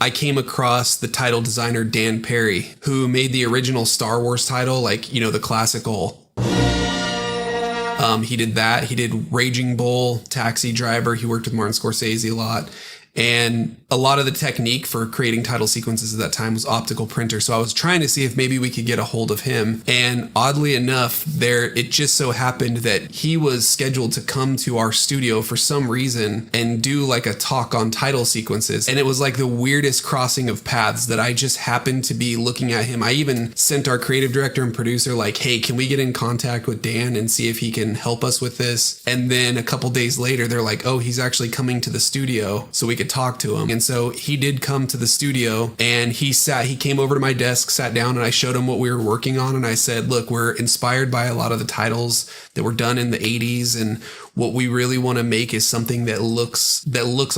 I came across the title designer Dan Perry, who made the original Star Wars title, like, you know, the classical. He did that. He did Raging Bull, Taxi Driver. He worked with Martin Scorsese a lot. And a lot of the technique for creating title sequences at that time was optical printer. So I was trying to see if maybe we could get a hold of him. And oddly enough, it just so happened that he was scheduled to come to our studio for some reason and do like a talk on title sequences. And it was like the weirdest crossing of paths that I just happened to be looking at him. I even sent our creative director and producer like, hey, can we get in contact with Dan and see if he can help us with this? And then a couple days later, they're like, oh, he's actually coming to the studio so we could talk to him. And so he did come to the studio, and he came over to my desk, sat down, and I showed him what we were working on. And I said, look, we're inspired by a lot of the titles that were done in the 80s. And what we really want to make is something that looks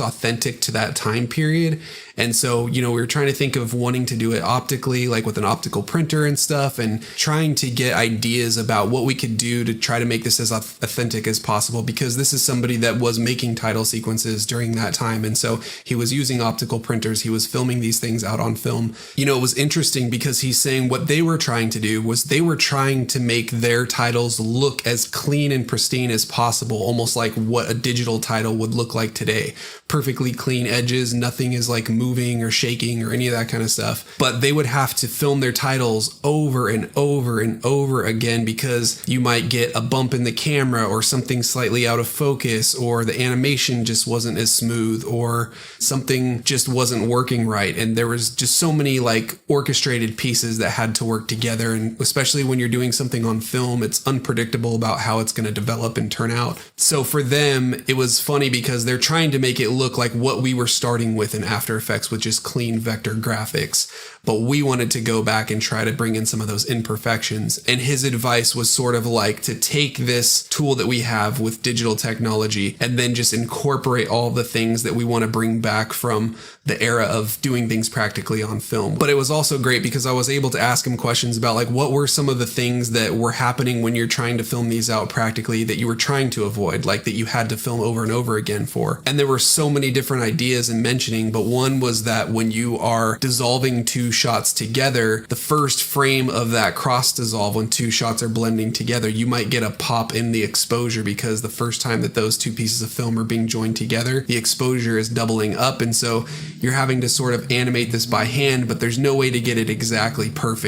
authentic to that time period. And so, you know, we were trying to think of wanting to do it optically, like with an optical printer and stuff, and trying to get ideas about what we could do to try to make this as authentic as possible, because this is somebody that was making title sequences during that time. And so he was using optical printers. He was filming these things out on film. You know, it was interesting because he's saying what they were trying to do was they were trying to make their titles look as clean and pristine as possible, almost like what a digital title would look like today. Perfectly clean edges, nothing is like moving or shaking or any of that kind of stuff. But they would have to film their titles over and over and over again, because you might get a bump in the camera or something slightly out of focus, or the animation just wasn't as smooth, or something just wasn't working right. And there was just so many like orchestrated pieces that had to work together. And especially when you're doing something on film, it's unpredictable about how it's going to develop and turn out. So for them, it was funny because they're trying to make it look like what we were starting with in After Effects, with just clean vector graphics. But we wanted to go back and try to bring in some of those imperfections. And his advice was sort of like to take this tool that we have with digital technology and then just incorporate all the things that we want to bring back from the era of doing things practically on film. But it was also great because I was able to ask him questions about like, what were some of the things that were happening when you're trying to film these out practically that you were trying to avoid, like that you had to film over and over again for. And there were so many different ideas and mentioning, but one was that when you are dissolving two shots together, the first frame of that cross dissolve, when two shots are blending together, you might get a pop in the exposure, because the first time that those two pieces of film are being joined together, the exposure is doubling up. And so you're having to sort of animate this by hand, but there's no way to get it exactly perfect.